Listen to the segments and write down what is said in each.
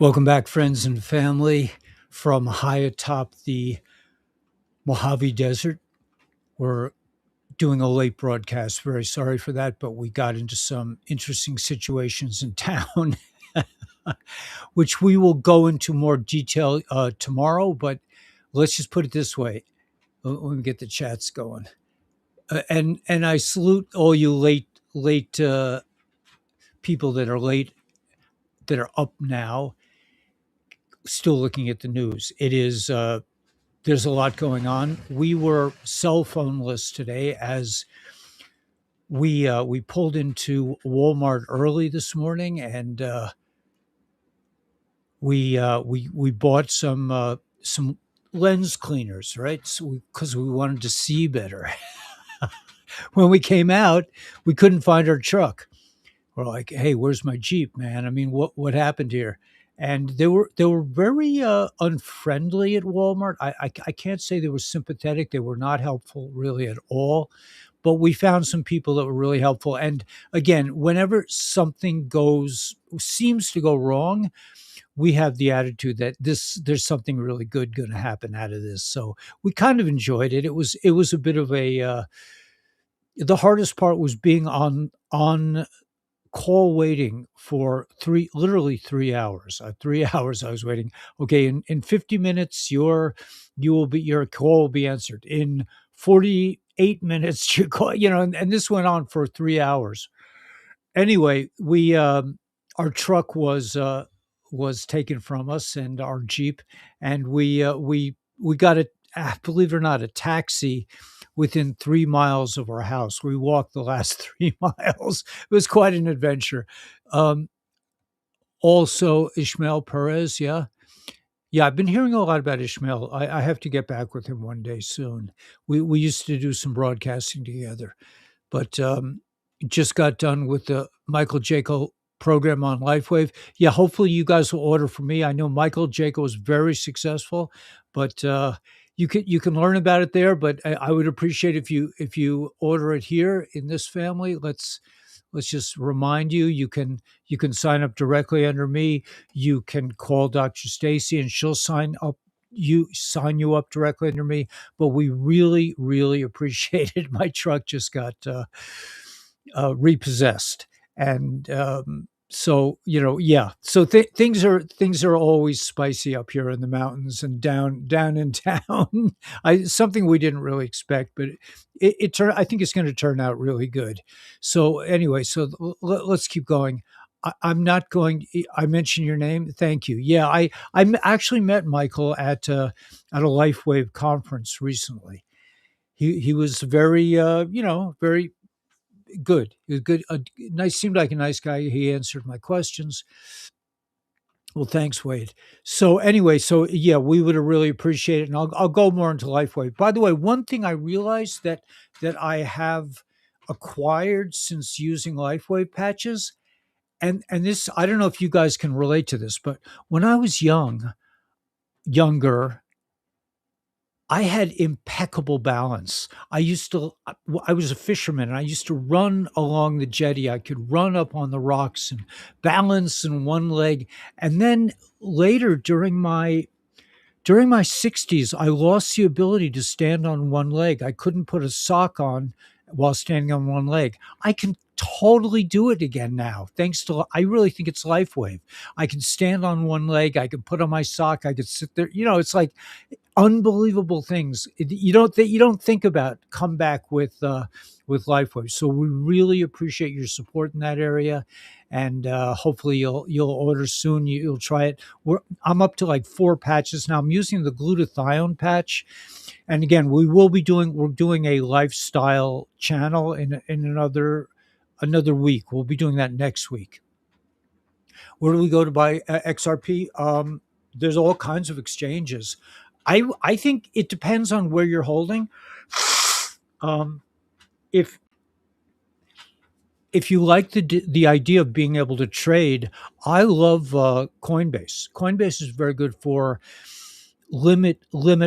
Welcome back, friends and family, from high atop the Mojave Desert. We're doing a late broadcast. Very sorry for that, but we got into some interesting situations in town, which we will go into more detail tomorrow. But let's just put it this way. Let me get the chats going. And I salute all you late people that are late, that are up now, still looking at the news. It is there's a lot going on. We were cell phoneless today as we pulled into Walmart early this morning, and we bought some lens cleaners, right? So because we wanted to see better. When we came out, we couldn't find our truck. We're like, "Hey, where's my Jeep, man? I mean, what happened here?" And they were very unfriendly at Walmart. I can't say they were sympathetic. They were not helpful really at all. But we found some people that were really helpful. And again, whenever something seems to go wrong, we have the attitude that there's something really good going to happen out of this. So we kind of enjoyed it. It was a bit of a the hardest part was being on call waiting for literally 3 hours. 3 hours I was waiting. Okay, in 50 minutes your call will be answered. In 48 minutes your call, and this went on for 3 hours. Anyway, we our truck was taken from us, and our Jeep, and we got believe it or not, a taxi within 3 miles of our house. We walked the last 3 miles. It was quite an adventure. Um, Also, Ishmael Perez, yeah. Yeah, I've been hearing a lot about Ishmael. I have to get back with him one day soon. We used to do some broadcasting together, but just got done with the Michael Jaco program on LifeWave. Yeah, hopefully you guys will order from me. I know Michael Jaco is very successful, but you can learn about it there. But I would appreciate if you order it here in this family. Let's just remind you can sign up directly under me. You can call Dr. Stacy and she'll sign you up directly under me. But we really, really appreciate it. My truck just got repossessed, and so yeah. So things are always spicy up here in the mountains and down in town. Something we didn't really expect, but I think it's going to turn out really good. So anyway, so let's keep going. I'm not going. I mentioned your name. Thank you. Yeah, actually met Michael at a LifeWave conference recently. He was very very good. He was good. Nice. Seemed like a nice guy. He answered my questions. Well, thanks, Wade. So anyway, so yeah, we would have really appreciated it, and I'll go more into LifeWave. By the way, one thing I realized that I have acquired since using LifeWave patches, and this, I don't know if you guys can relate to this, but when I was younger, I had impeccable balance. I was a fisherman, and I used to run along the jetty. I could run up on the rocks and balance in one leg. And then later during my 60s, I lost the ability to stand on one leg. I couldn't put a sock on while standing on one leg. I can totally do it again now. Thanks to, I really think it's LifeWave. I can stand on one leg. I can put on my sock. I could sit there. It's like unbelievable things you don't think about come back with LifeWave. So we really appreciate your support in that area, and hopefully you'll order soon. You'll try it. I'm up to like 4 patches now. I'm using the glutathione patch, and again, we're doing a lifestyle channel in another week. We'll be doing that next week. Where do we go to buy XRP? There's all kinds of exchanges. I think it depends on where you're holding. Um, if if you like the idea of being able to trade, I love Coinbase. Coinbase is very good for limit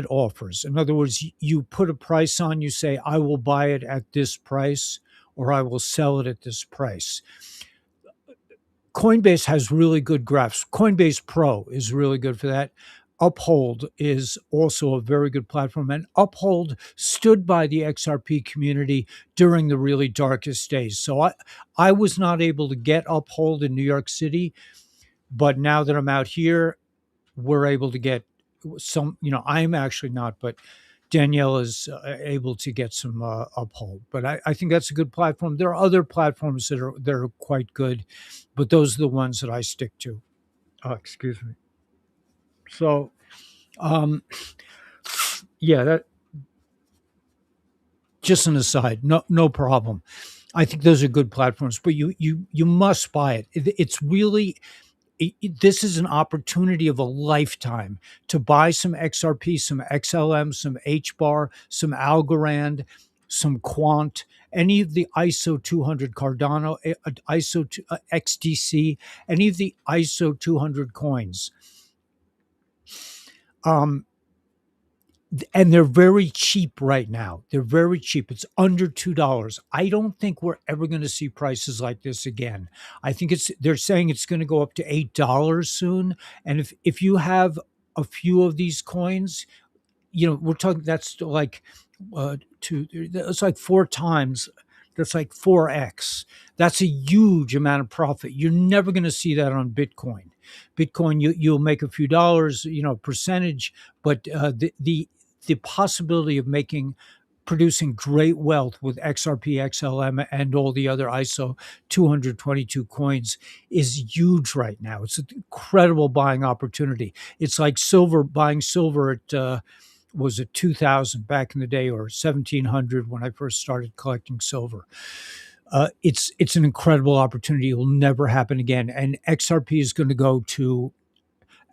offers. In other words, you put a price on, you say, I will buy it at this price, or I will sell it at this price. Coinbase has really good graphs. Coinbase Pro is really good for that. Uphold is also a very good platform, and Uphold stood by the XRP community during the really darkest days. So I was not able to get Uphold in New York City, but now that I'm out here, we're able to get some. I'm actually not, but Danielle is able to get some Uphold. But I think that's a good platform. There are other platforms that are quite good, but those are the ones that I stick to. Excuse me. So, um, yeah, that just an aside. No problem. I think those are good platforms, but you must buy it. It's really this is an opportunity of a lifetime to buy some XRP, some XLM, some HBAR, some Algorand, some Quant, any of the ISO 200 Cardano, ISO XDC, any of the ISO 200 coins. Um, and they're very cheap right now. They're very cheap. It's under $2. I don't think we're ever going to see prices like this again. I think they're saying it's going to go up to $8 soon. And if you have a few of these coins, we're talking that's like it's like four times. That's like 4x. That's a huge amount of profit. You're never going to see that on Bitcoin. Bitcoin, you'll make a few dollars, percentage, but the possibility of producing great wealth with XRP, XLM, and all the other ISO 222 coins is huge right now. It's an incredible buying opportunity. It's like buying silver at was it 2000 back in the day, or 1700 when I first started collecting silver. It's an incredible opportunity. It will never happen again. And XRP is going to go to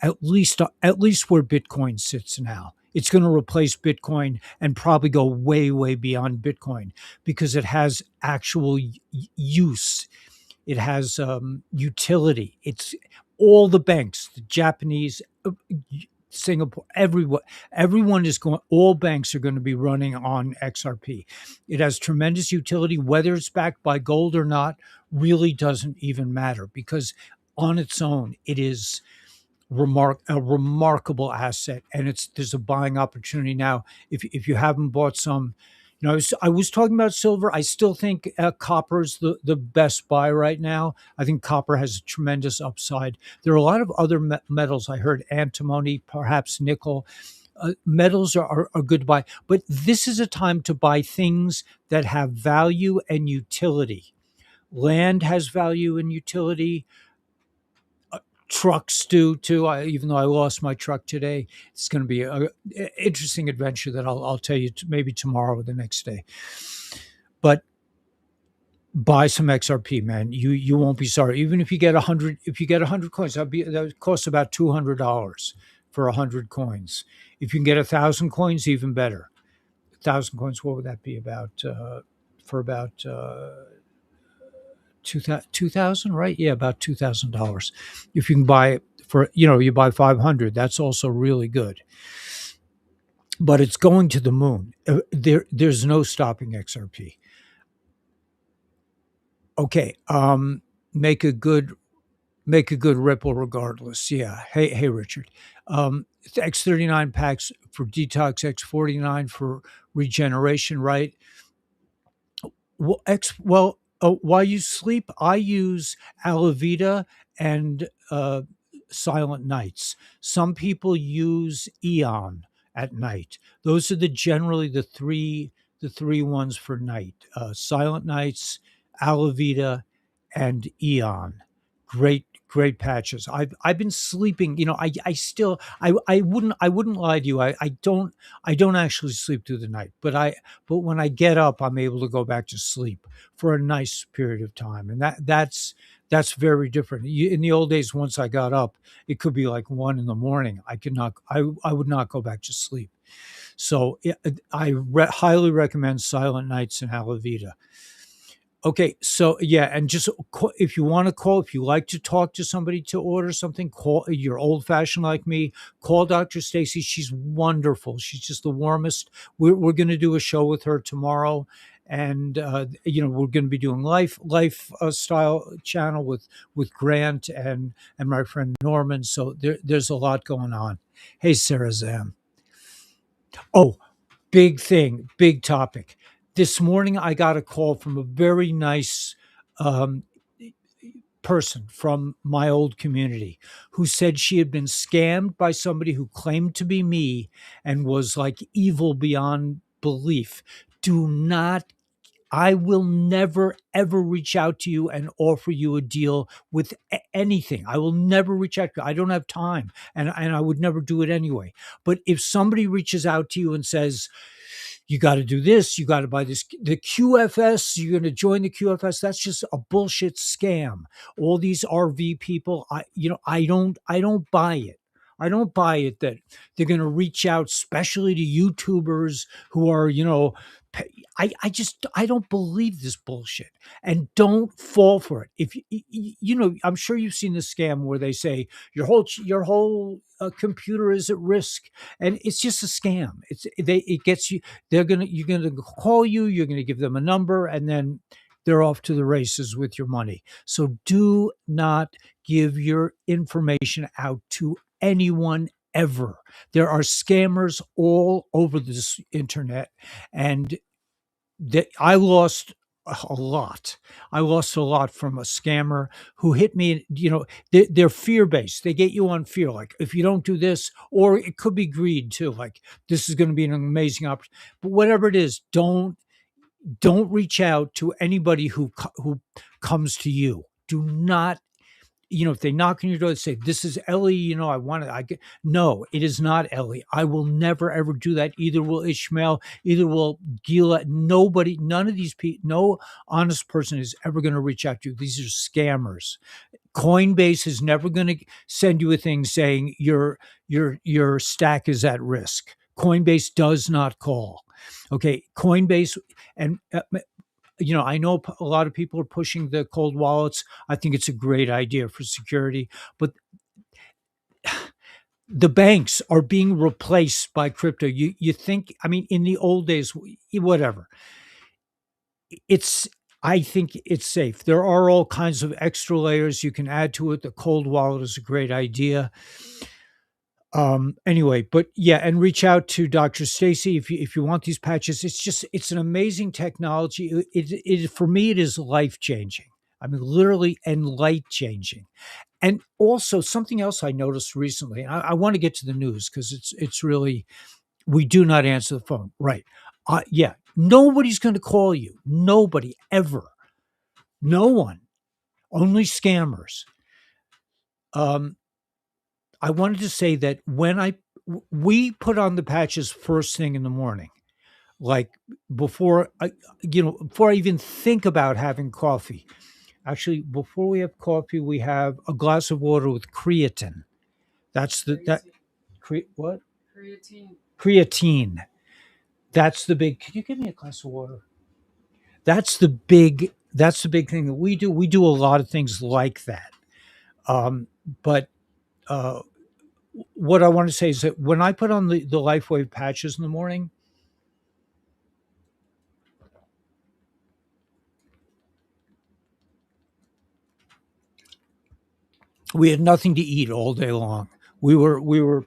at least where Bitcoin sits now. It's going to replace Bitcoin and probably go way, way beyond Bitcoin because it has actual use. It has utility. It's all the banks, the Japanese, Singapore, everyone is going, all banks are going to be running on XRP. It has tremendous utility. Whether it's backed by gold or not really doesn't even matter because on its own, it is a remarkable asset, and there's a buying opportunity now. If you haven't bought some, I was talking about silver. I still think copper's the best buy right now. I think copper has a tremendous upside. There are a lot of other metals. I heard antimony, perhaps nickel. Metals are good to buy, but this is a time to buy things that have value and utility. Land has value and utility. Trucks do too. Even though I lost my truck today, it's going to be an interesting adventure that I'll tell you maybe tomorrow or the next day. But buy some XRP, man. You won't be sorry. Even if you get 100, coins, that would cost about $200 for 100 coins. If you can get 1,000 coins, even better. 1,000 coins, what would that be about? For about 2,000, right? Yeah, about $2,000. If you can buy it for, you buy 500, that's also really good. But it's going to the moon. There's no stopping XRP. Okay, make a good ripple regardless. Yeah. Hey, Richard. X39 packs for detox, X49 for regeneration, right? Well, while you sleep, I use Alavida and Silent Nights. Some people use Eon at night. Those are generally the three ones for night. Silent Nights, Alavida, and Eon. Great patches. I've been sleeping. I wouldn't lie to you. I don't actually sleep through the night, but when I get up, I'm able to go back to sleep for a nice period of time, and that's very different. In the old days, once I got up, it could be like 1 a.m. I would not go back to sleep. So I highly recommend Silent Nights and Alavida. Okay, so yeah, and just if you want to call, if you like to talk to somebody to order something, call. You're old fashioned like me. Call Dr. Stacy. She's wonderful. She's just the warmest. We're going to do a show with her tomorrow, and we're going to be doing lifestyle channel with Grant and my friend Norman. So there's a lot going on. Hey, Sarah Zam. Oh, big thing, big topic. This morning, I got a call from a very nice um, person from my old community who said she had been scammed by somebody who claimed to be me and was like evil beyond belief. Do not I will never ever reach out to you and offer you a deal with anything. I will never reach out to you. I don't have time, and I would never do it anyway. But if somebody reaches out to you and says, you got to do this, you got to buy this, the QFS, you're going to join the QFS, that's just a bullshit scam. All these RV people, I don't buy it. I don't buy it that they're going to reach out, especially to YouTubers who are, I don't believe this bullshit, and don't fall for it. If I'm sure you've seen the scam where they say your whole computer is at risk, and it's just a scam. It gets you. You're gonna call you. You're gonna give them a number, and then they're off to the races with your money. So do not give your information out to anyone ever. There are scammers all over this internet, and that I lost a lot. I lost a lot from a scammer who hit me. They're fear based. They get you on fear. Like, if you don't do this, or it could be greed too. Like, this is going to be an amazing opportunity. But whatever it is, don't reach out to anybody who comes to you. Do not. If they knock on your door and say, "This is Ellie," I want to, no, it is not Ellie. I will never, ever do that. Either will Ishmael, either will Gila. Nobody, none of these people, no honest person is ever going to reach out to you. These are scammers. Coinbase is never going to send you a thing saying your stack is at risk. Coinbase does not call. Okay, Coinbase and I know a lot of people are pushing the cold wallets. I think it's a great idea for security, but the banks are being replaced by crypto. You think? I mean, in the old days, whatever. It's I think it's safe. There are all kinds of extra layers you can add to it. The cold wallet is a great idea. Anyway, but yeah, and reach out to Dr. Stacy if you want these patches. It's an amazing technology. It for me, it is life changing. I mean, literally, and light changing. And also something else I noticed recently. I want to get to the news because it's really, we do not answer the phone, right? Yeah, nobody's going to call you. Nobody ever. No one. Only scammers. I wanted to say that we put on the patches first thing in the morning, like before I even think about having coffee. Actually, before we have coffee, we have a glass of water with creatine. That's what? Creatine. That's the big. Can you give me a glass of water? That's the big. That's the big thing that we do. We do a lot of things like that. But uh, what I want to say is that when I put on the LifeWave patches in the morning, we had nothing to eat all day long. We were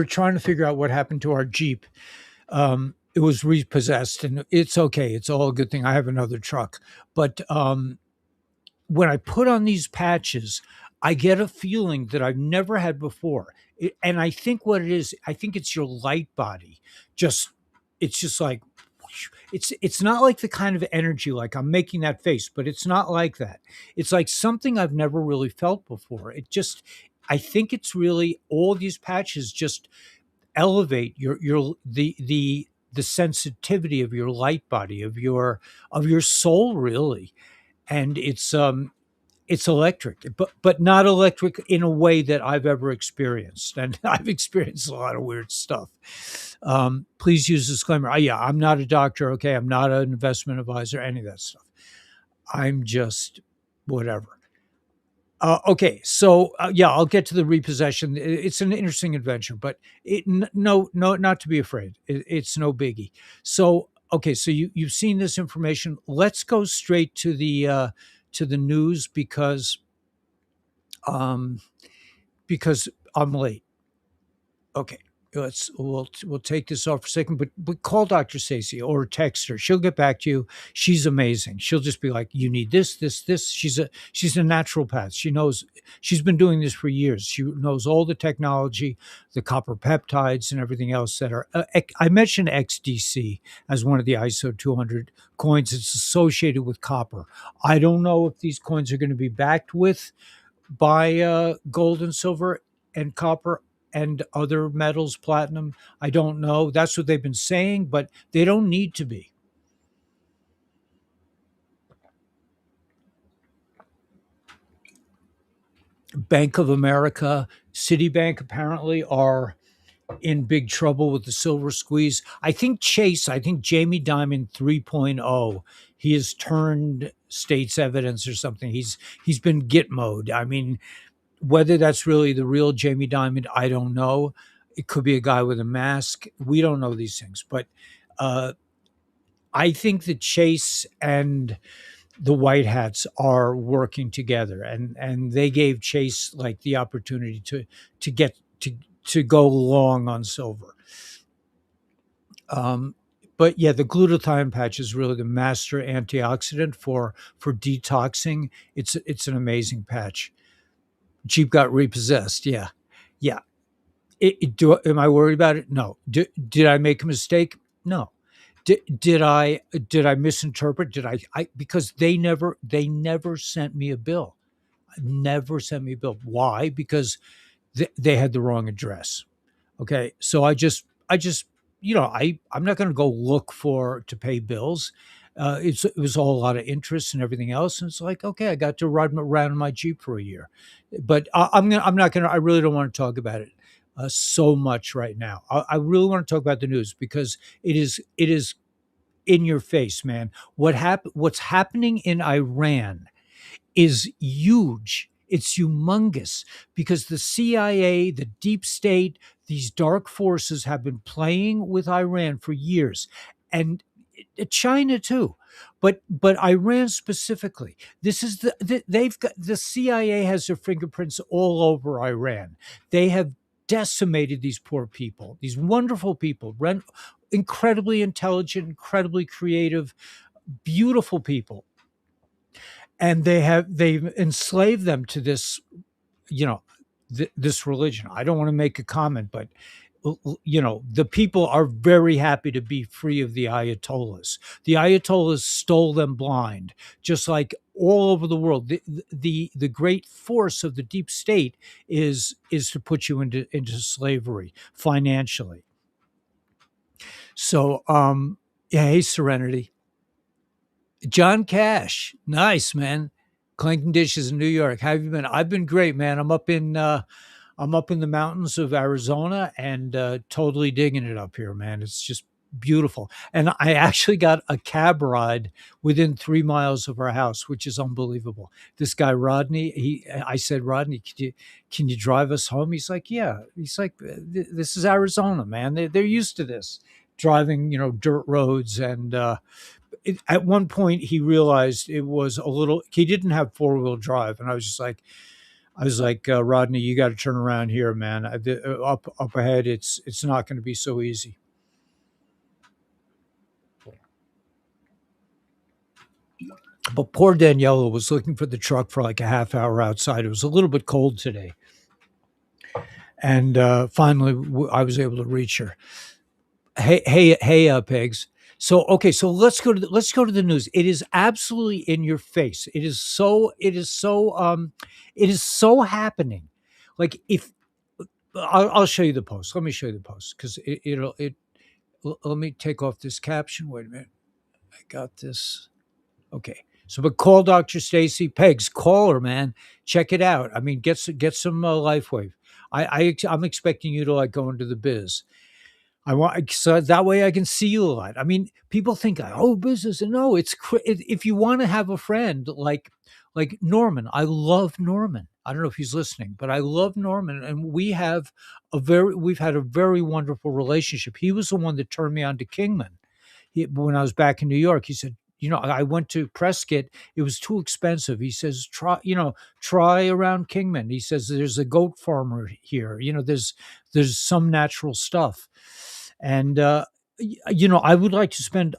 trying to figure out what happened to our Jeep. It was repossessed, and it's okay. It's all a good thing. I have another truck, but when I put on these patches, I get a feeling that I've never had before. And I think what it is, I think it's your light body. Just it's just like it's not like the kind of energy like I'm making that face, but it's not like that. It's like something I've never really felt before. I think it's really all these patches just elevate the sensitivity of your light body, of your soul, really. And it's electric, but not electric in a way that I've ever experienced. And I've experienced a lot of weird stuff. Please use disclaimer. Yeah, I'm not a doctor. Okay, I'm not an investment advisor. Any of that stuff. I'm just whatever. Okay, so yeah, I'll get to the repossession. It's an interesting adventure, but no, not to be afraid. It's no biggie. So okay, so you've seen this information. Let's go straight to the news um because I'm late. Okay, we'll take this off for a second, but call Dr. Stacey or text her. She'll get back to you. She's amazing. She'll just be like, "You need this, this, this." She's a naturopath. She knows. She's been doing this for years. She knows all the technology, the copper peptides, and everything else that are. I mentioned XDC as one of the ISO 200 coins. It's associated with copper. I don't know if these coins are going to be backed with by gold and silver and copper and other metals, platinum. I don't know. That's what they've been saying, but they don't need to be. Bank of America, Citibank apparently are in big trouble with the silver squeeze. I think Chase, I think Jamie Dimon 3.0, he has turned state's evidence or something. He's been git mode. I mean, whether that's really the real Jamie Dimon, I don't know. It could be a guy with a mask. We don't know these things, but uh, I think that Chase and the White Hats are working together, and they gave Chase like the opportunity to get to go long on silver. Um, but yeah, the glutathione patch is really the master antioxidant for detoxing. It's an amazing patch. Jeep got repossessed. Yeah, yeah. Am I worried about it? No. Did I make a mistake? No. Did I misinterpret? I because they never sent me a bill. Never sent me a bill. Why? Because they had the wrong address. Okay, so I just I'm not going to go look for to pay bills. It was all a lot of interest and everything else, and it's like, okay, I got to ride around in my Jeep for a year, but I'm not gonna. I really don't want to talk about it so much right now. I really want to talk about the news because it is in your face, man. What's happening in Iran is huge. It's humongous because the CIA, the deep state, these dark forces have been playing with Iran for years, and China too, but Iran specifically. This is they've got the CIA has their fingerprints all over Iran. They have decimated these poor people, these wonderful people, incredibly intelligent, incredibly creative, beautiful people, and they've enslaved them to this, you know, this religion. I don't want to make a comment, but the people are very happy to be free of the ayatollahs. The ayatollahs stole them blind, just like all over the world. The great force of the deep state is to put you into slavery financially. So yeah, hey Serenity. John Cash. Nice, man. Clanking dishes in New York. How have you been? I've been great, man. I'm up in the mountains of Arizona and totally digging it up here, man. It's just beautiful. And I actually got a cab ride within 3 miles of our house, which is unbelievable. This guy Rodney, I said, Rodney, can you drive us home? He's like, yeah. He's like, this is Arizona, man. They're used to this driving, dirt roads and at one point he realized it was a little he didn't have four-wheel drive, and I was like, Rodney, you got to turn around here, man. Up ahead, it's not going to be so easy. But poor Daniela was looking for the truck for like a half hour outside. It was a little bit cold today, and finally I was able to reach her. Hey, Pegs. So okay, so let's go to the news. It is absolutely in your face. It is so happening. Like if I'll show you the post. Let me show you the post because let me take off this caption. Wait a minute, I got this. Okay. So, but call Dr. Stacy Pegs. Call her, man. Check it out. I mean, get some LifeWave. I'm expecting you to like go into the biz. I want so that way I can see you a lot. I mean, people think, oh, business, and no, if you want to have a friend like Norman. I love Norman. I don't know if he's listening, but I love Norman, and we've had a very wonderful relationship. He was the one that turned me on to Kingman. when I was back in New York, he said, I went to Prescott. It was too expensive. He says, try around Kingman. He says, there's a goat farmer here. There's some natural stuff. And, I would like to spend.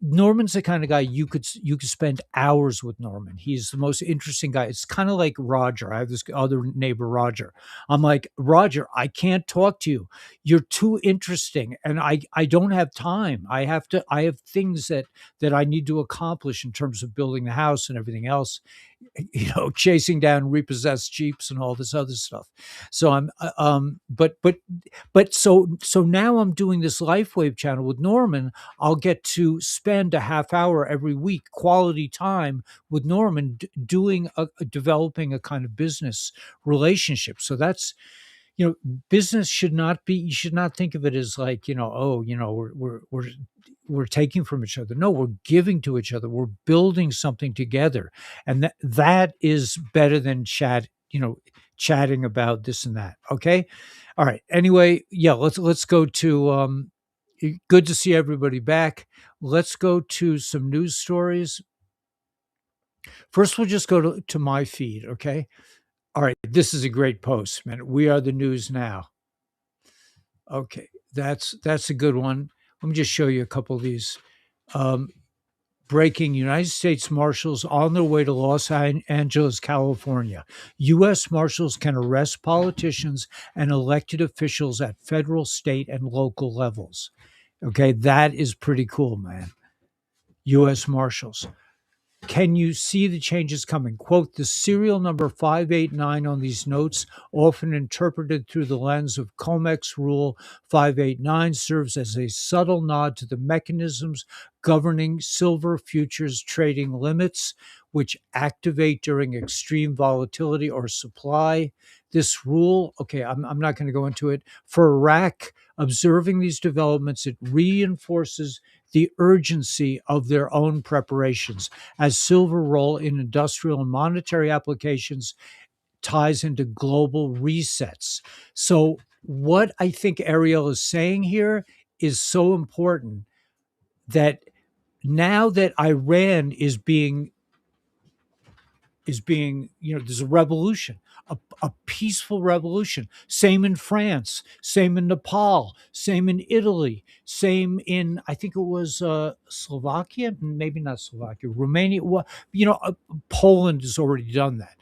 Norman's the kind of guy you could spend hours with. Norman, he's the most interesting guy. It's kind of like Roger. I have this other neighbor, Roger. I'm like, Roger, I can't talk to you. You're too interesting, and I don't have time. I have things that I need to accomplish in terms of building the house and everything else. Chasing down repossessed Jeeps and all this other stuff. So so now I'm doing this LifeWave channel with Norman. I'll get to spend a half hour every week, quality time with Norman, doing developing a kind of business relationship. So that's, business should not be. You should not think of it as like, we're taking from each other. No, we're giving to each other. We're building something together, and that is better than chatting about this and that. Okay, all right. Anyway, yeah, let's go to. Good to see everybody back. Let's go to some news stories. First, we'll just go to my feed. Okay. All right. This is a great post, man. We are the news now. Okay, that's a good one. Let me just show you a couple of these. Breaking: United States Marshals on their way to Los Angeles, California. U.S. Marshals can arrest politicians and elected officials at federal, state, and local levels. Okay, that is pretty cool, man. U.S. Marshals. Can you see the changes coming? Quote, the serial number 589 on these notes, often interpreted through the lens of COMEX Rule 589, serves as a subtle nod to the mechanisms governing silver futures trading limits, which activate during extreme volatility or supply. This rule, okay, I'm not going to go into it. For Iraq, observing these developments, it reinforces the urgency of their own preparations, as silver role in industrial and monetary applications ties into global resets. So what I think Ariel is saying here is so important, that now that Iran is being, there's a revolution, a peaceful revolution. Same in France, same in Nepal, same in Italy, same in, I think it was Slovakia, maybe not Slovakia, Romania. Poland has already done that.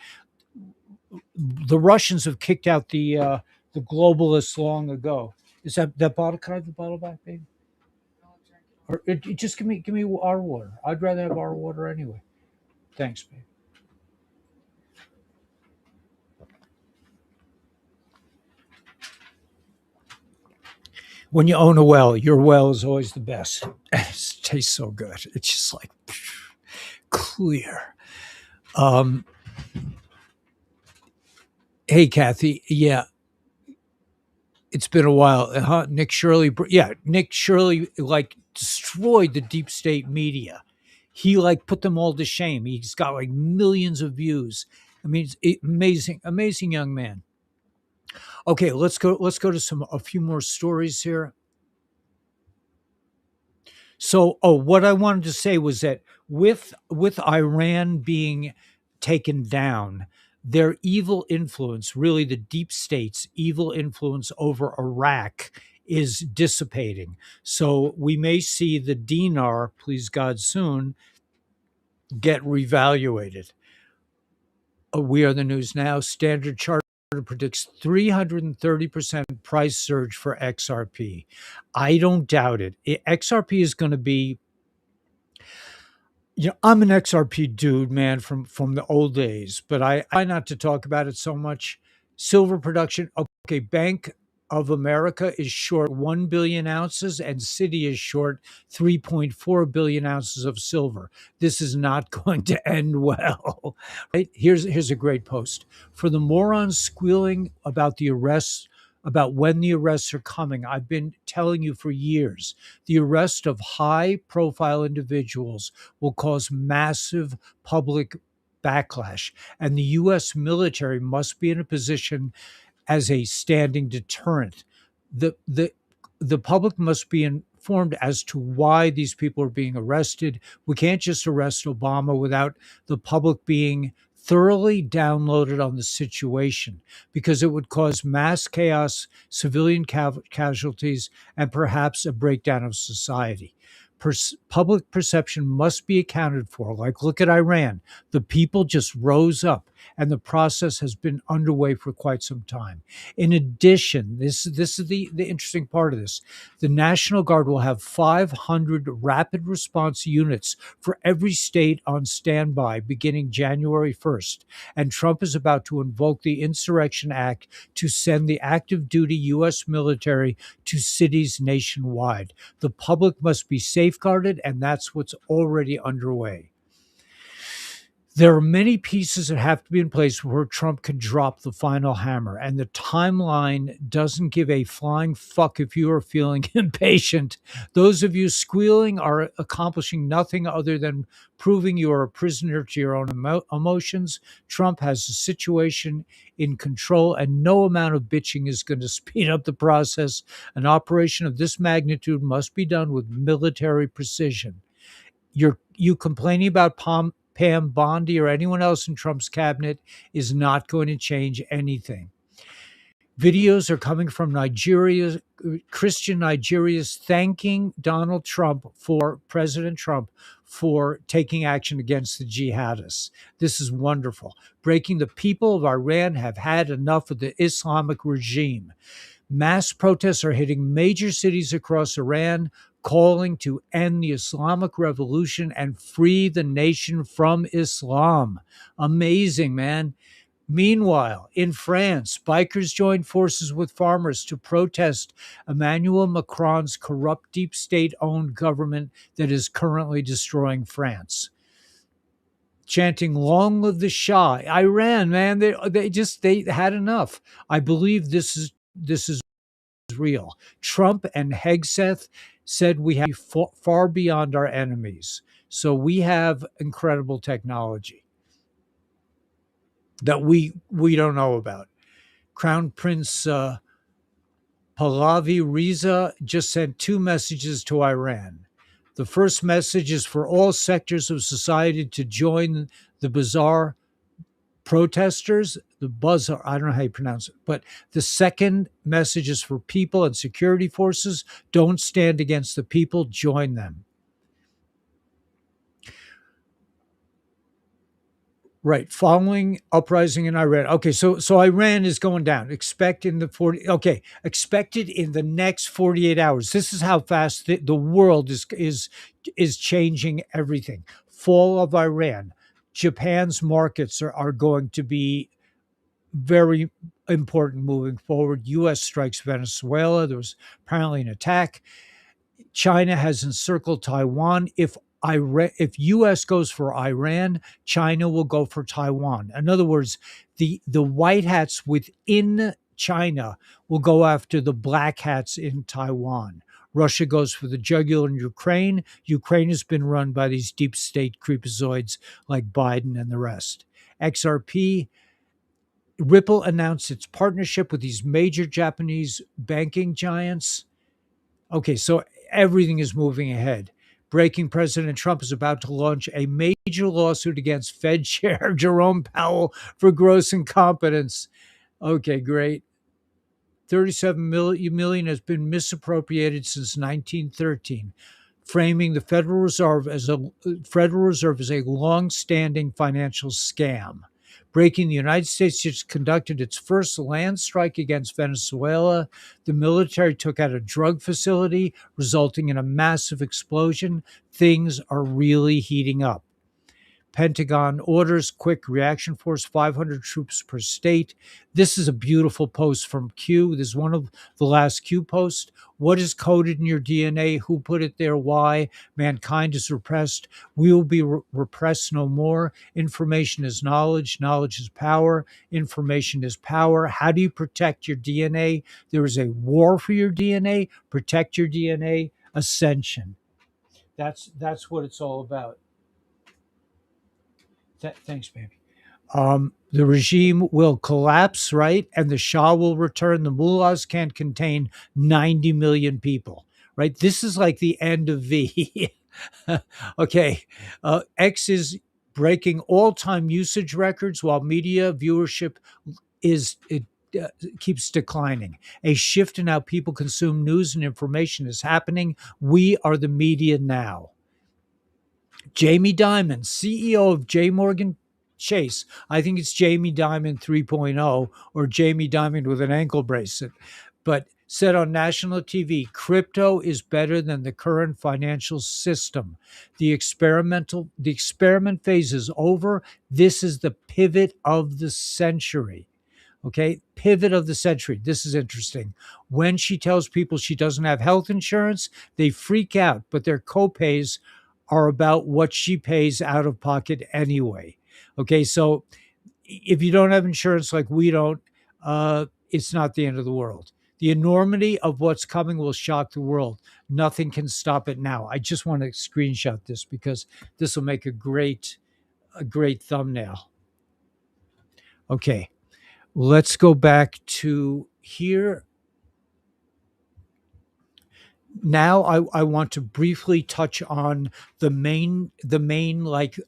The Russians have kicked out the globalists long ago. Is that bottle? Can I have the bottle back, baby? Or just give me our water. I'd rather have our water anyway. Thanks, babe. When you own a well, your well is always the best. It tastes so good. It's just like clear. Hey, Kathy. Yeah, it's been a while. Nick Shirley. Yeah, Nick Shirley like destroyed the deep state media. He like put them all to shame. He's got like millions of views. I mean, it's amazing young man. Okay, let's go to a few more stories here. So, what I wanted to say was that with Iran being taken down, their evil influence, really the deep state's evil influence over Iraq, is dissipating. So we may see the dinar, please God, soon get revaluated. We are the news now. Standard Chartered predicts 330% price surge for XRP. I don't doubt it. XRP is going to be, I'm an XRP dude, man, from the old days, but I try not to talk about it so much. Silver production. Okay, Bank of America is short 1 billion ounces and Citi is short 3.4 billion ounces of silver. This is not going to end well. Right? Here's a great post. For the morons squealing about the arrests, about when the arrests are coming, I've been telling you for years, the arrest of high-profile individuals will cause massive public backlash, and the U.S. military must be in a position as a standing deterrent. The public must be informed as to why these people are being arrested. We can't just arrest Obama without the public being thoroughly downloaded on the situation, because it would cause mass chaos, civilian casualties, and perhaps a breakdown of society. Public perception must be accounted for. Like, look at Iran. The people just rose up, and the process has been underway for quite some time. In addition, this is the interesting part of this. The National Guard will have 500 rapid response units for every state on standby beginning January 1st. And Trump is about to invoke the Insurrection Act to send the active duty U.S. military to cities nationwide. The public must be safeguarded, and that's what's already underway. There are many pieces that have to be in place before Trump can drop the final hammer, and the timeline doesn't give a flying fuck if you are feeling impatient. Those of you squealing are accomplishing nothing other than proving you are a prisoner to your own emotions. Trump has the situation in control, and no amount of bitching is going to speed up the process. An operation of this magnitude must be done with military precision. You complaining about Pam Bondi or anyone else in Trump's cabinet is not going to change anything. Videos are coming from Christian Nigeria's thanking President Trump for taking action against the jihadists. This is wonderful. Breaking the people of Iran have had enough of the Islamic regime. Mass protests are hitting major cities across Iran, calling to end the Islamic Revolution and free the nation from Islam. Amazing, man. Meanwhile, in France, bikers joined forces with farmers to protest Emmanuel Macron's corrupt, deep state-owned government that is currently destroying France. Chanting "Long live the Shah!" Iran, man, they had enough. I believe this is real. Trump and Hegseth said we have far beyond our enemies. So we have incredible technology that we don't know about. Crown Prince Pahlavi Reza just sent 2 messages to Iran. The first message is for all sectors of society to join the bazaar protesters, the buzzer, I don't know how you pronounce it, but the second message is for people and security forces. Don't stand against the people, join them. Right, following uprising in Iran. Okay, so Iran is going down. Expected in the next 48 hours. This is how fast the world is changing everything. Fall of Iran. Japan's markets are going to be very important moving forward. U.S. strikes Venezuela. There was apparently an attack. China has encircled Taiwan. If U.S. goes for Iran, China will go for Taiwan. In other words, the white hats within China will go after the black hats in Taiwan. Russia goes for the jugular in Ukraine. Ukraine has been run by these deep state creepazoids like Biden and the rest. XRP, Ripple announced its partnership with these major Japanese banking giants. Okay, so everything is moving ahead. Breaking: President Trump is about to launch a major lawsuit against Fed Chair Jerome Powell for gross incompetence. Okay, great. $37 million has been misappropriated since 1913, framing the Federal Reserve as a long-standing financial scam. Breaking: the United States just conducted its first land strike against Venezuela. The military took out a drug facility, resulting in a massive explosion. Things are really heating up. Pentagon orders quick reaction force, 500 troops per state. This is a beautiful post from Q. This is one of the last Q posts. What is coded in your DNA? Who put it there? Why? Mankind is repressed. We will be repressed no more. Information is knowledge. Knowledge is power. Information is power. How do you protect your DNA? There is a war for your DNA. Protect your DNA. Ascension. That's what it's all about. Thanks, baby. The regime will collapse, right? And the Shah will return. The mullahs can't contain 90 million people, right? This is like the end of V. Okay. X is breaking all-time usage records while media viewership is it uh, keeps declining. A shift in how people consume news and information is happening. We are the media now. Jamie Dimon, CEO of JPMorgan Chase. I think it's Jamie Dimon 3.0 or Jamie Dimon with an ankle bracelet, but said on national TV, crypto is better than the current financial system. The experiment phase is over. This is the pivot of the century. Okay, pivot of the century. This is interesting. When she tells people she doesn't have health insurance, they freak out, but their copays are about what she pays out of pocket anyway. Okay, so if you don't have insurance like we don't, it's not the end of the world. The enormity of what's coming will shock the world. Nothing can stop it now. I just want to screenshot this because this will make a great thumbnail. Okay, let's go back to here. Now I want to briefly touch on the main like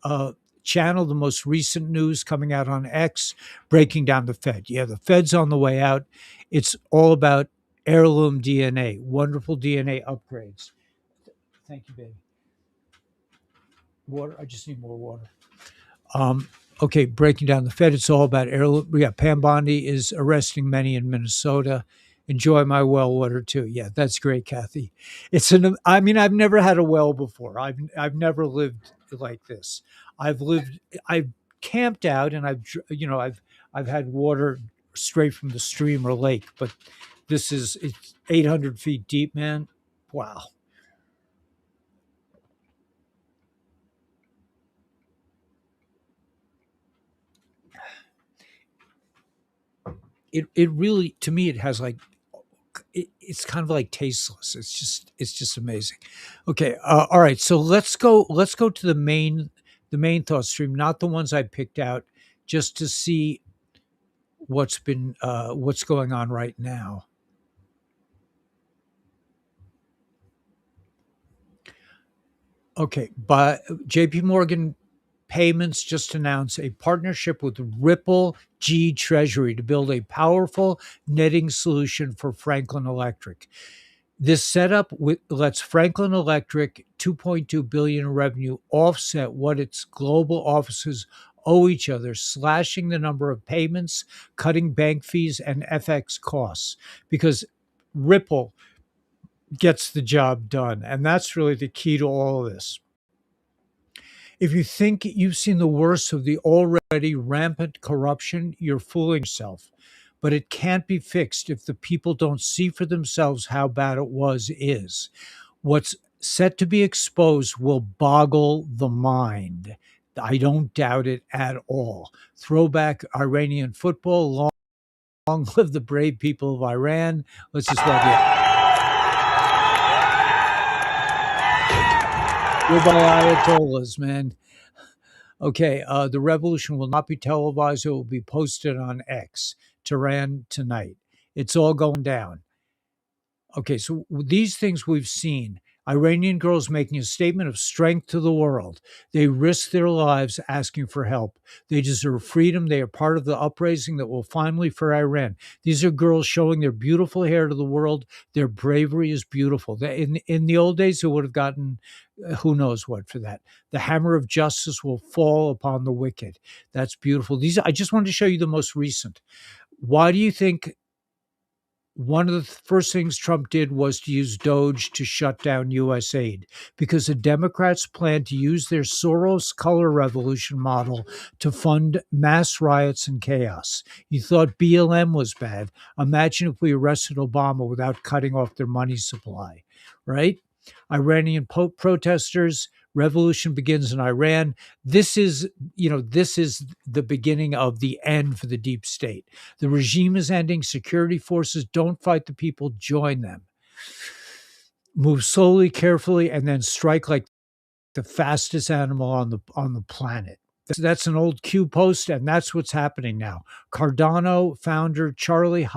channel, the most recent news coming out on X, breaking down the Fed. Yeah, the Fed's on the way out. It's all about heirloom DNA, wonderful DNA upgrades. Thank you, baby. Water. I just need more water. Um, okay, breaking down the Fed. It's all about heirloom. Yeah, Pam Bondi is arresting many in Minnesota. Enjoy my well water too. Yeah, that's great, Kathy. I mean, I've never had a well before. I've never lived like this. I've camped out, and I've had water straight from the stream or lake, but it's 800 feet deep, man. Wow. It really, to me, it has like it's kind of like tasteless. It's just amazing. Okay, all right. So let's go to the main thought stream, not the ones I picked out, just to see what's going on right now. Okay, but JP Morgan Payments just announced a partnership with Ripple G Treasury to build a powerful netting solution for Franklin Electric. This setup lets Franklin Electric 2.2 billion in revenue offset what its global offices owe each other, slashing the number of payments, cutting bank fees and FX costs because Ripple gets the job done. And that's really the key to all of this. If you think you've seen the worst of the already rampant corruption, you're fooling yourself. But it can't be fixed if the people don't see for themselves how bad it is. What's set to be exposed will boggle the mind. I don't doubt it at all. Throwback Iranian football. Long live the brave people of Iran. Let's just love it. We're by Ayatollahs, man. Okay, the revolution will not be televised. It will be posted on X. Tehran tonight. It's all going down. Okay, so these things we've seen. Iranian girls making a statement of strength to the world. They risk their lives asking for help. They deserve freedom. They are part of the upraising that will finally for Iran. These are girls showing their beautiful hair to the world. Their bravery is beautiful. In the old days, they would have gotten who knows what for that. The hammer of justice will fall upon the wicked. That's beautiful. I just wanted to show you the most recent. Why do you think one of the first things Trump did was to use Doge to shut down U.S. aid? Because the Democrats plan to use their Soros color revolution model to fund mass riots and chaos. You thought BLM was bad. Imagine if we arrested Obama without cutting off their money supply, right? Iranian protesters, revolution begins in Iran. This is the beginning of the end for the deep state. The regime is ending. Security forces don't fight the people, join them. Move slowly, carefully, and then strike like the fastest animal on the planet. That's an old Q post, and that's what's happening now. Cardano founder Charlie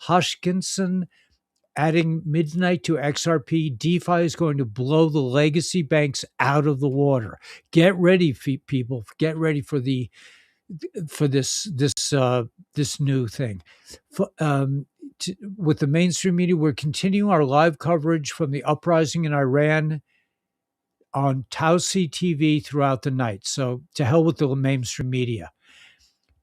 Hoskinson adding midnight to XRP. DeFi is going to blow the legacy banks out of the water. Get ready, people. Get ready for this new thing. With the mainstream media, we're continuing our live coverage from the uprising in Iran on Tausi TV throughout the night. So to hell with the mainstream media.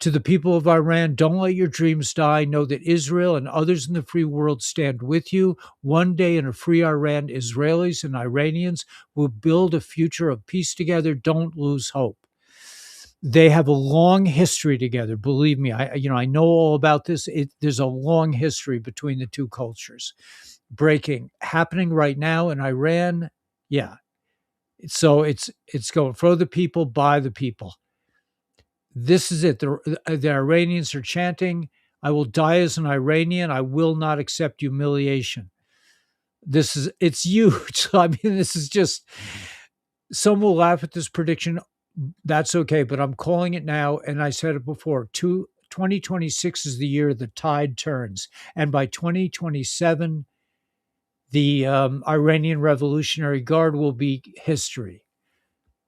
To the people of Iran, don't let your dreams die. Know that Israel and others in the free world stand with you. One day in a free Iran, Israelis and Iranians will build a future of peace together. Don't lose hope. They have a long history together. Believe me, I know all about this. There's a long history between the two cultures. Breaking happening right now in Iran. Yeah. So it's going for the people, by the people. This is it. The Iranians are chanting, "I will die as an Iranian. I will not accept humiliation." It's huge. I mean, this is just, some will laugh at this prediction. That's okay, but I'm calling it now. And I said it before, 2026 is the year the tide turns. And by 2027, the Iranian Revolutionary Guard will be history.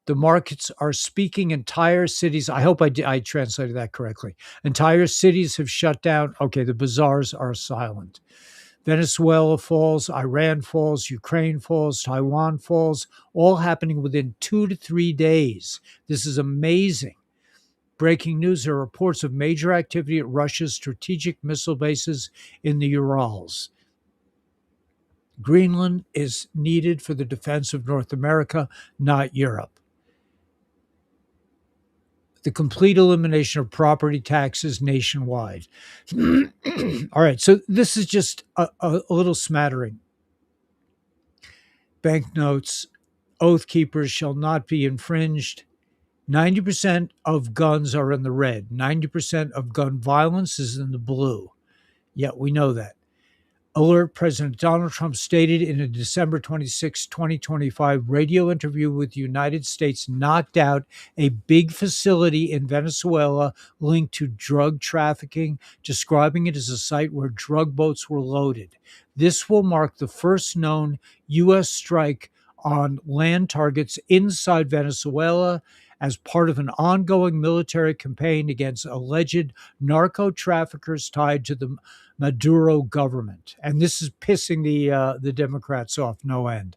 The markets are speaking. Entire cities, I hope I translated that correctly. Entire cities have shut down. Okay, the bazaars are silent. Venezuela falls, Iran falls, Ukraine falls, Taiwan falls, all happening within 2 to 3 days. This is amazing. Breaking news, there are reports of major activity at Russia's strategic missile bases in the Urals. Greenland is needed for the defense of North America, not Europe. The complete elimination of property taxes nationwide. All right, so this is just a little smattering. Banknotes, oath keepers shall not be infringed. 90% of guns are in the red. 90% of gun violence is in the blue. Yeah, we know that. Alert, President Donald Trump stated in a December 26, 2025 radio interview with the United States knocked out a big facility in Venezuela linked to drug trafficking, describing it as a site where drug boats were loaded. This will mark the first known U.S. strike on land targets inside Venezuela as part of an ongoing military campaign against alleged narco traffickers tied to the Maduro government. And this is pissing the Democrats off no end.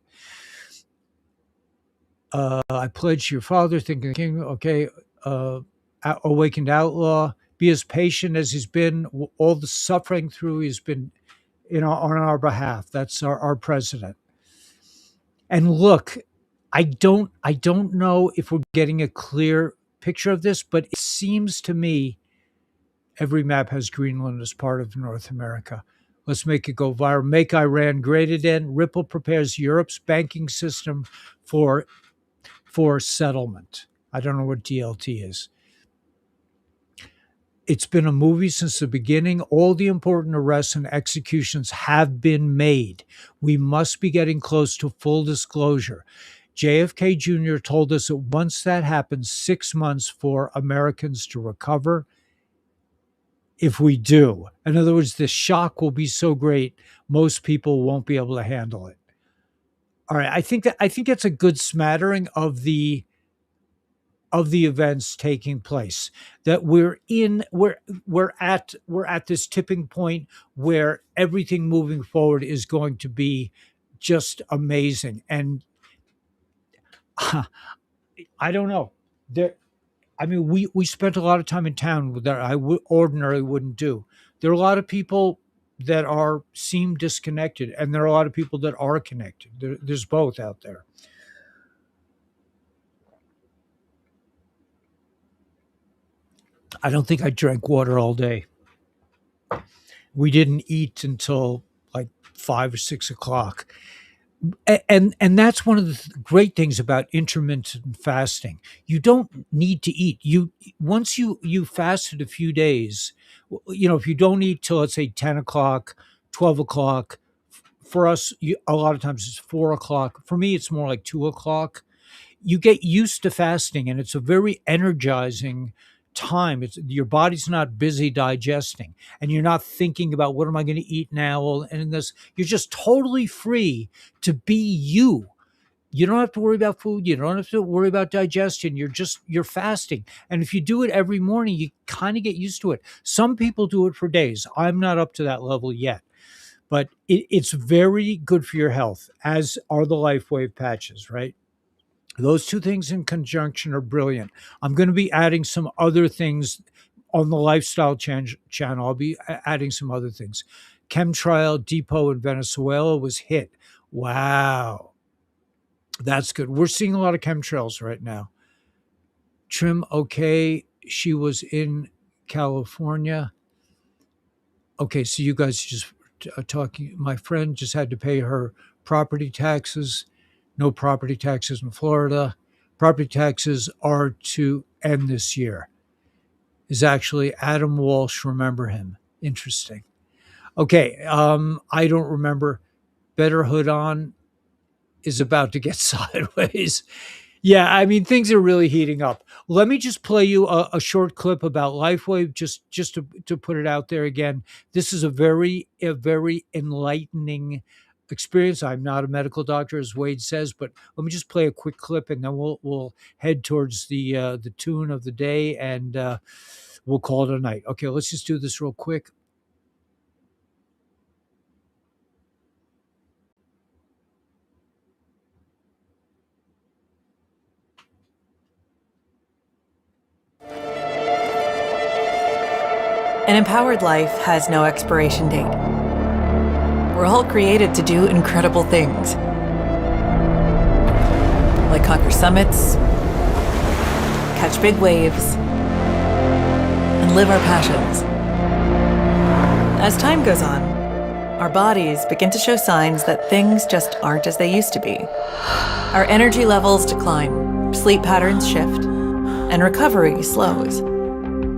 I pledge to your father, think of the king. Okay. Awakened outlaw, be as patient as he's been, all the suffering through he's been, on our behalf. That's our president. And look, I don't know if we're getting a clear picture of this, but it seems to me every map has Greenland as part of North America. Let's make it go viral. Make Iran great again. Ripple prepares Europe's banking system for settlement. I don't know what DLT is. It's been a movie since the beginning. All the important arrests and executions have been made. We must be getting close to full disclosure. JFK Jr. told us that once that happens, 6 months for Americans to recover. If we do, in other words, the shock will be so great, most people won't be able to handle it. All right, I think that's a good smattering of the events taking place. That we're at this tipping point where everything moving forward is going to be just amazing. And I don't know. We spent a lot of time in town that I ordinarily wouldn't do. There are a lot of people that seem disconnected, and there are a lot of people that are connected. There's both out there. I don't think I drank water all day. We didn't eat until like 5 or 6 o'clock. And that's one of the great things about intermittent fasting. You don't need to eat. Once you fasted a few days, if you don't eat till, let's say, 10 o'clock, 12 o'clock, for us, a lot of times it's 4 o'clock. For me, it's more like 2 o'clock. You get used to fasting, and it's a very energizing time. Your body's not busy digesting, and you're not thinking about what am I going to eat now. And in this, you're just totally free to be you. You don't have to worry about food. You don't have to worry about digestion. You're fasting. And if you do it every morning, you kind of get used to it. Some people do it for days. I'm not up to that level yet, but it's very good for your health, as are the LifeWave patches, right? Those two things in conjunction are brilliant. I'm going to be adding some other things on the lifestyle channel. I'll be adding some other things. Chemtrail depot in Venezuela was hit. Wow. That's good. We're seeing a lot of chemtrails right now. Trim, okay. She was in California. Okay, so you guys just talking. My friend just had to pay her property taxes. No property taxes in Florida. Property taxes are to end this year. Is actually Adam Walsh. Remember him? Interesting. Okay, I don't remember. Better Hood On is about to get sideways. Yeah, I mean things are really heating up. Let me just play you a short clip about LifeWave, just to put it out there again. This is a very enlightening experience. I'm not a medical doctor, as Wade says, but let me just play a quick clip, and then we'll head towards the tune of the day, and we'll call it a night. Okay, let's just do this real quick. An empowered life has no expiration date. We're all created to do incredible things, like conquer summits, catch big waves, and live our passions. As time goes on, our bodies begin to show signs that things just aren't as they used to be. Our energy levels decline, sleep patterns shift, and recovery slows.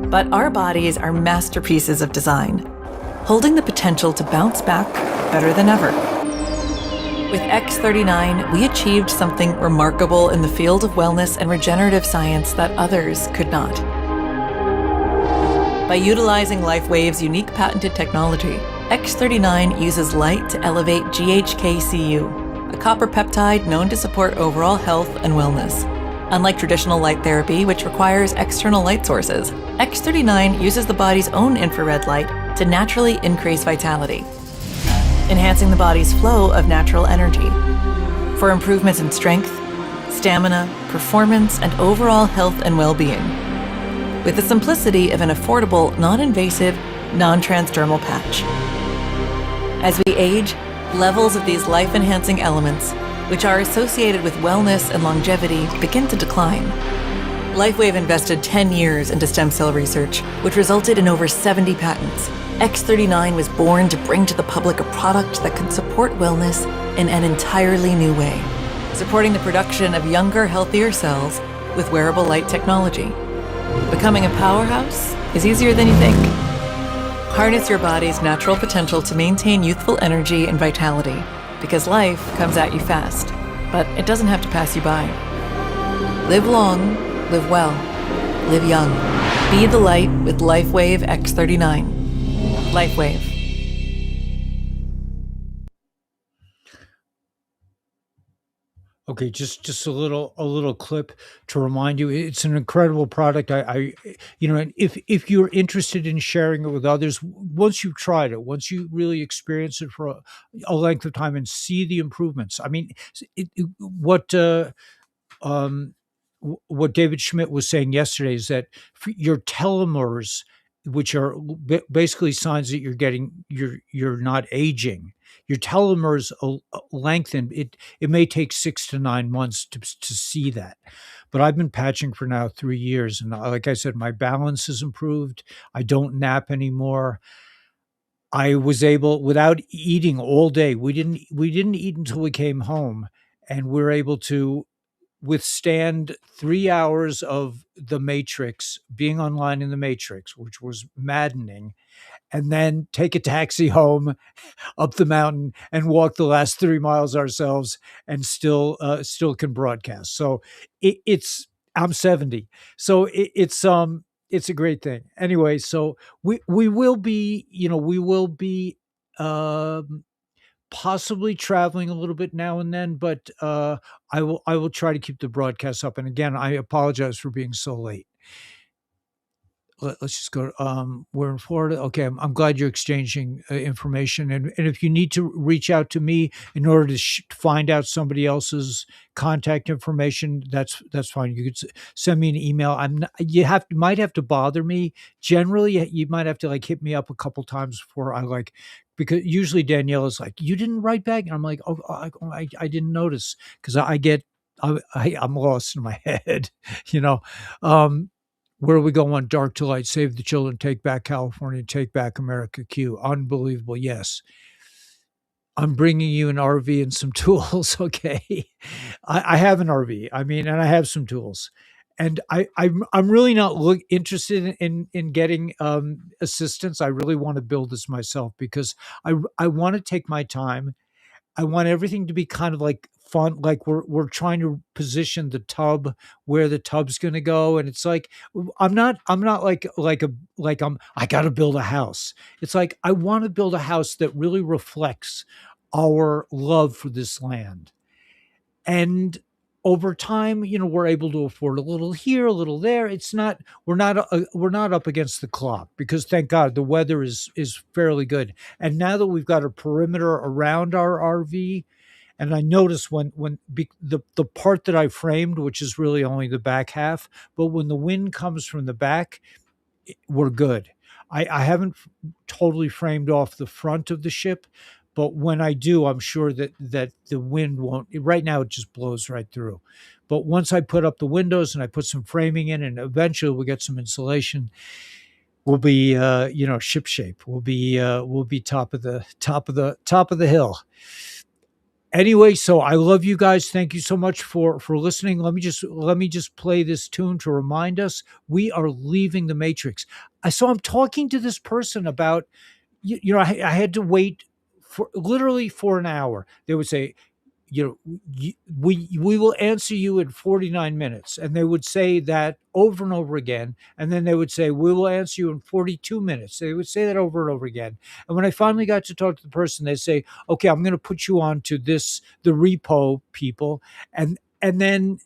But our bodies are masterpieces of design, holding the potential to bounce back better than ever. With X39, we achieved something remarkable in the field of wellness and regenerative science that others could not. By utilizing LifeWave's unique patented technology, X39 uses light to elevate GHK-Cu, a copper peptide known to support overall health and wellness. Unlike traditional light therapy, which requires external light sources, X39 uses the body's own infrared light to naturally increase vitality, enhancing the body's flow of natural energy. For improvements in strength, stamina, performance, and overall health and well-being. With the simplicity of an affordable, non-invasive, non-transdermal patch. As we age, levels of these life-enhancing elements, which are associated with wellness and longevity, begin to decline. LifeWave invested 10 years into stem cell research, which resulted in over 70 patents. X39 was born to bring to the public a product that could support wellness in an entirely new way, supporting the production of younger, healthier cells with wearable light technology. Becoming a powerhouse is easier than you think. Harness your body's natural potential to maintain youthful energy and vitality, because life comes at you fast, but it doesn't have to pass you by. Live long, live well, live young. Be the light with LifeWave X39. LifeWave. Okay, just a little clip to remind you, it's an incredible product. And if you're interested in sharing it with others, once you've tried it, once you really experience it for a length of time and see the improvements. I mean, um, what David Schmidt was saying yesterday is that your telomeres, which are basically signs that you're not aging. Your telomeres lengthen. It may take 6 to 9 months to see that, but I've been patching for now 3 years, and like I said, my balance has improved. I don't nap anymore. I was able, without eating all day. We didn't eat until we came home, and we're able to withstand 3 hours of the Matrix, being online in the Matrix, which was maddening, and then take a taxi home up the mountain and walk the last 3 miles ourselves, and still can broadcast. So it's I'm 70, so it's a great thing. Anyway, so we will be, we will be um possibly traveling a little bit now and then, but I will try to keep the broadcast up. And again, I apologize for being so late. Let's just go. We're in Florida. Okay, I'm glad you're exchanging information, and if you need to reach out to me in order to find out somebody else's contact information, that's fine. You could send me an email. I'm not, you have might have to bother me. Generally, you might have to like hit me up a couple times before I like, because usually Danielle is like, you didn't write back, and I'm like, oh, I didn't notice, because I get I'm lost in my head, you know. Um, where we go on Dark to Light, Save the Children, Take Back California, Take Back America Q. Unbelievable. Yes. I'm bringing you an RV and some tools. Okay. I have an RV. I mean, and I have some tools. And I'm really not interested in getting assistance. I really want to build this myself, because I want to take my time. I want everything to be kind of like fun, like we're trying to position the tub where the tub's going to go, and it's like I'm not I got to build a house. It's like I want to build a house that really reflects our love for this land. And over time, we're able to afford a little here, a little there. It's not we're not up against the clock, because thank God the weather is fairly good. And now that we've got a perimeter around our RV, and I notice the part that I framed, which is really only the back half, but when the wind comes from the back, we're good. I haven't totally framed off the front of the ship, but when I do, I'm sure that the wind won't. Right now, it just blows right through. But once I put up the windows and I put some framing in, and eventually we'll get some insulation, we'll be ship shape. We'll be top of the hill. Anyway, so I love you guys. Thank you so much for listening. Let me just play this tune to remind us we are leaving the Matrix. So I'm talking to this person about, I had to wait for literally for an hour. They would say, we will answer you in 49 minutes, and they would say that over and over again, and then they would say we will answer you in 42 minutes. They would say that over and over again. And when I finally got to talk to the person, they say, okay, I'm going to put you on to the repo people. And then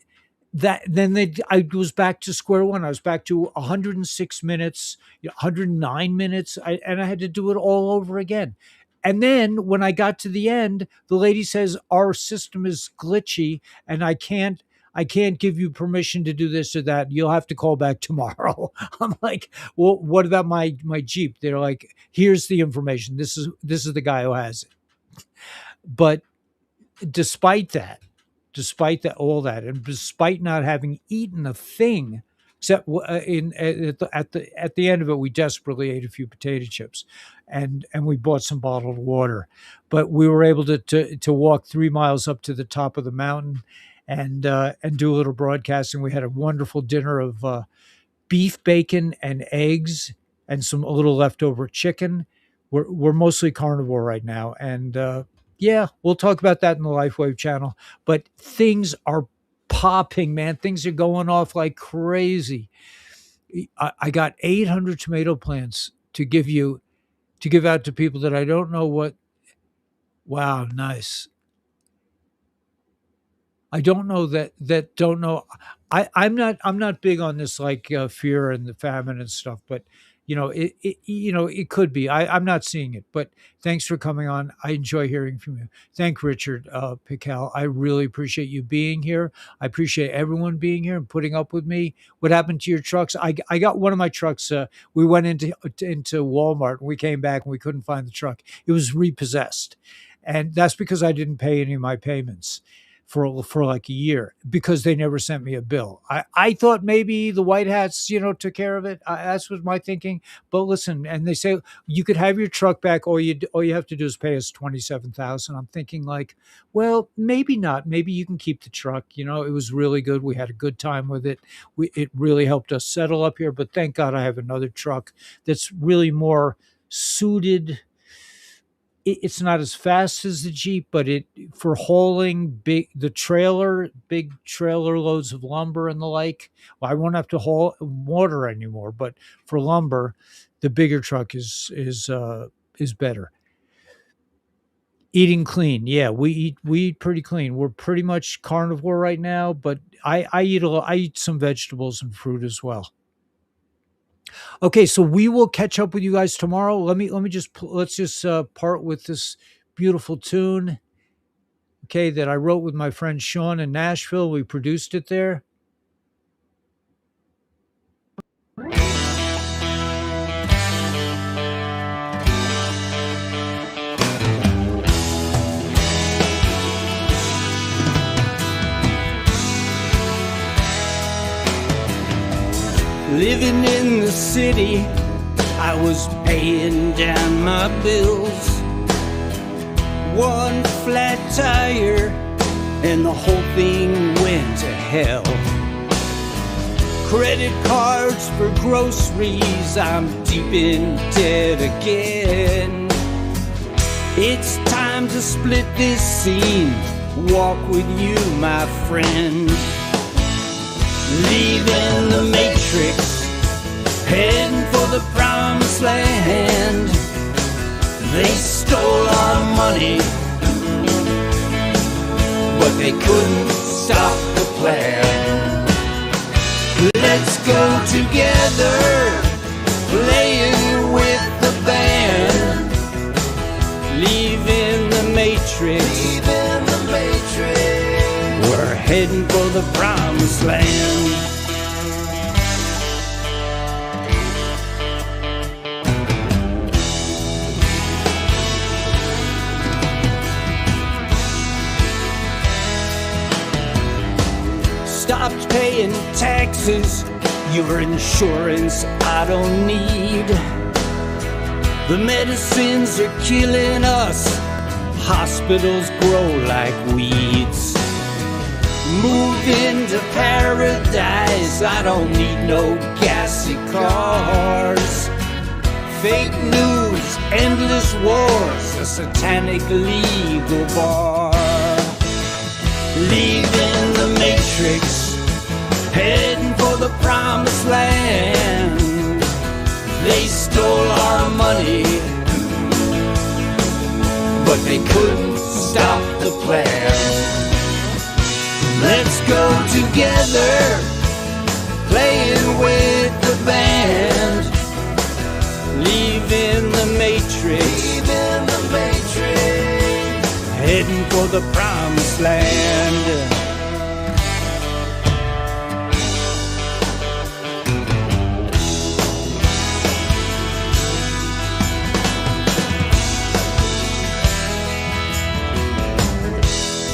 I was back to square one. I was back to 106 minutes, 109 minutes, and I had to do it all over again. And then when I got to the end, the lady says our system is glitchy, and I can't give you permission to do this or that. You'll have to call back tomorrow. I'm like, well, what about my Jeep? They're like, here's the information. This is the guy who has it. But despite that, all that, and despite not having eaten a thing, except at the end of it, we desperately ate a few potato chips, and we bought some bottled water. But we were able to walk 3 miles up to the top of the mountain, and do a little broadcasting. We had a wonderful dinner of beef, bacon, and eggs, and a little leftover chicken. We're mostly carnivore right now, and yeah, we'll talk about that in the LifeWave channel. But things are popping, man. Things are going off like crazy. I got 800 tomato plants to give out to people that I don't know what. Wow, nice. I don't know that don't know. I'm not big on this, like fear and the famine and stuff, but it could be. I'm not seeing it, but thanks for coming on. I enjoy hearing from you. Thank Richard Pical. I really appreciate you being here. I appreciate everyone being here and putting up with me. What happened to your trucks? I got one of my trucks. We went into Walmart, and we came back and we couldn't find the truck. It was repossessed, and that's because I didn't pay any of my payments for like a year, because they never sent me a bill. I thought maybe the white hats, took care of it. That's was my thinking. But listen, and they say you could have your truck back, or all you have to do is pay us 27,000. I'm thinking like, well, maybe not. Maybe you can keep the truck. It was really good. We had a good time with it. It really helped us settle up here. But thank God I have another truck that's really more suited. it's not as fast as the Jeep, but it for hauling big trailer loads of lumber and the like. Well, I won't have to haul water anymore, but for lumber, the bigger truck is better. Eating clean, yeah, we eat pretty clean. We're pretty much carnivore right now, but I eat some vegetables and fruit as well. Okay, so we will catch up with you guys tomorrow. Let's just part with this beautiful tune. Okay, that I wrote with my friend Sean in Nashville. We produced it there. Living in the city, I was paying down my bills. One flat tire and the whole thing went to hell. Credit cards for groceries, I'm deep in debt again. It's time to split this scene, walk with you, my friend. Leaving the matrix, heading for the promised land. They stole our money, but they couldn't stop the plan. Let's go together, playing with the band. Leaving the matrix, we're heading for the promised land. Stopped paying taxes, your insurance I don't need. The medicines are killing us, hospitals grow like weeds. Move into paradise, I don't need no gassy cars. Fake news, endless wars, a satanic legal bar. Leaving the matrix, heading for the promised land. They stole our money, but they couldn't stop the plan. Let's go together, playing with the band. Leaving the matrix, heading for the promised land.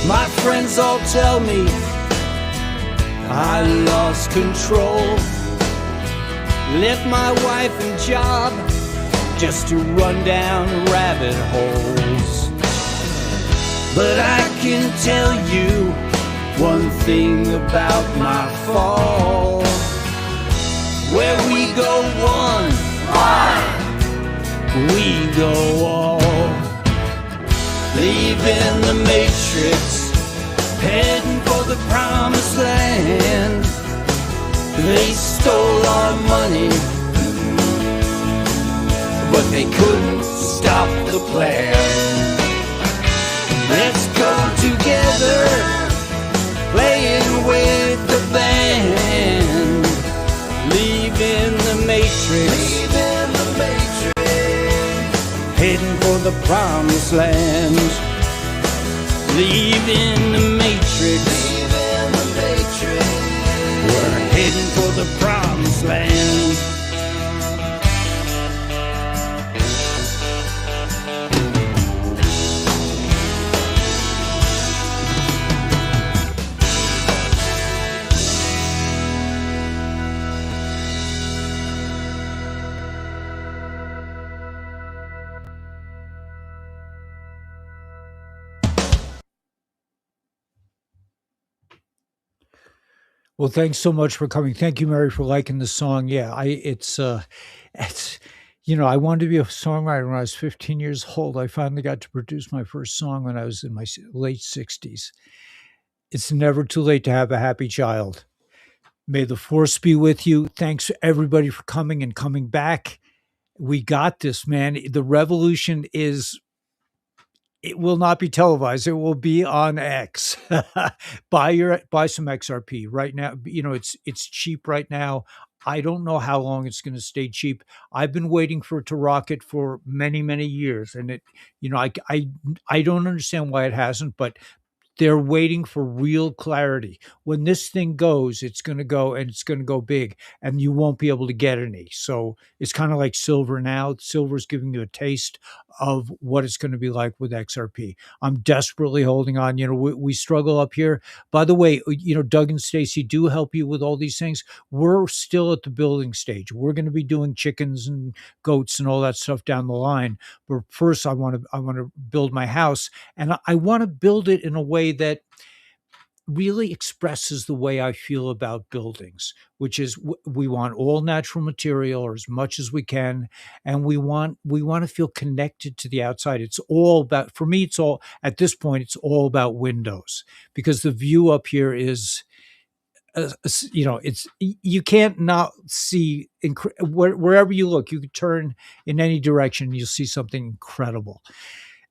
My friends all tell me I lost control. Left my wife and job just to run down rabbit holes. But I can tell you one thing about my fall. Where we go one, we go all. Leaving the matrix, heading for the promised land. They stole our money, but they couldn't stop the plan. Let's go together, playing with the band. Leaving the matrix, heading for the promised land. Leaving the matrix, we're heading for the promised land. Well, thanks so much for coming. Thank you, Mary, for liking the song. Yeah, it's I wanted to be a songwriter when I was 15 years old. I finally got to produce my first song when I was in my late 60s. It's never too late to have a happy child. May the force be with you. Thanks everybody for coming and coming back. We got this, man. The revolution it will not be televised. It will be on X. Buy some XRP right now. It's cheap right now. I don't know how long it's going to stay cheap. I've been waiting for it to rocket for many, many years, and I don't understand why it hasn't, but they're waiting for real clarity. When this thing goes, it's going to go, and it's going to go big, and you won't be able to get any. So it's kind of like silver now. Silver's giving you a taste of what it's going to be like with XRP. I'm desperately holding on. We struggle up here. By the way, Doug and Stacy do help you with all these things. We're still at the building stage. We're going to be doing chickens and goats and all that stuff down the line. But first, I want to build my house, and I want to build it in a way that really expresses the way I feel about buildings, which is we want all natural material or as much as we can, and we want to feel connected to the outside. It's all about, for me, it's all at this point, it's all about windows, because the view up here is it's you can't not see wherever you look. You could turn in any direction, you'll see something incredible.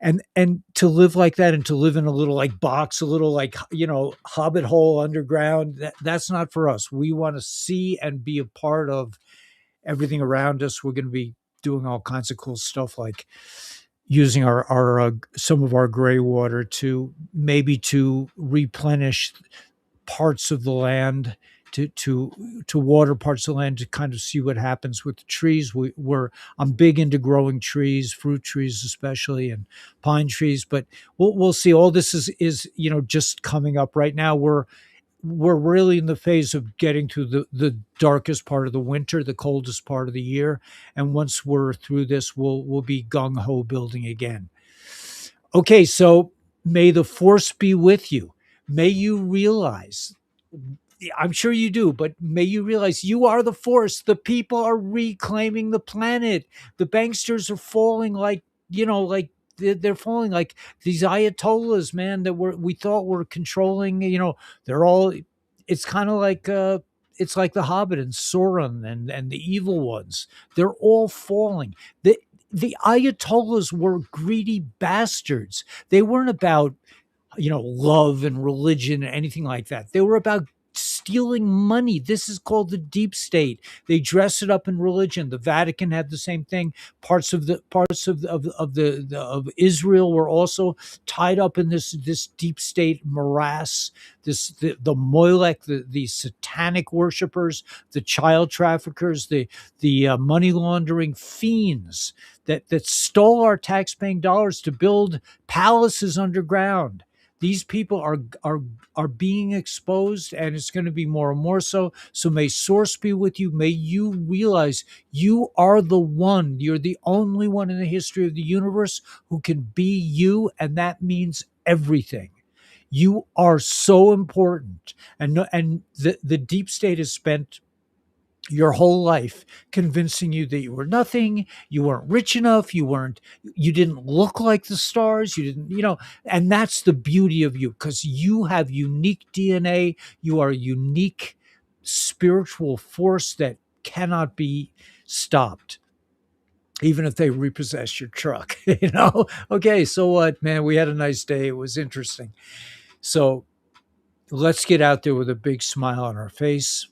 And to live like that, and to live in a little like box, a little like hobbit hole underground, that's not for us. We want to see and be a part of everything around us. We're going to be doing all kinds of cool stuff, like using our some of our gray water to replenish parts of the land, to water parts of the land, to kind of see what happens with the trees. I'm big into growing trees, fruit trees especially, and pine trees. But we'll see. All this is just coming up right now. We're really in the phase of getting through the darkest part of the winter, the coldest part of the year, and once we're through this, we'll be gung ho building again. Okay, so may the force be with you. May you realize, I'm sure you do, but may you realize you are the force. The people are reclaiming the planet. The banksters are falling like they're falling like these ayatollahs, man, that we thought were controlling. They're all. It's kind of like it's like the Hobbit and Sauron and the evil ones. They're all falling. The ayatollahs were greedy bastards. They weren't about love and religion or anything like that. They were about stealing money. This is called the deep state. They dress it up in religion. The Vatican had the same thing. Parts of Israel were also tied up in this deep state morass. The Molech, the satanic worshipers, the child traffickers, the money laundering fiends that stole our tax-paying dollars to build palaces underground. These people are being exposed, and it's going to be more and more so. So may source be with you. May you realize you are the one. You're the only one in the history of the universe who can be you, and that means everything. You are so important, and the deep state has spent your whole life convincing you that you were nothing, you weren't rich enough, you didn't look like the stars, you didn't, and that's the beauty of you, because you have unique DNA, you are a unique spiritual force that cannot be stopped, even if they repossess your truck. Okay, so what, man? We had a nice day. It was interesting. So let's get out there with a big smile on our face.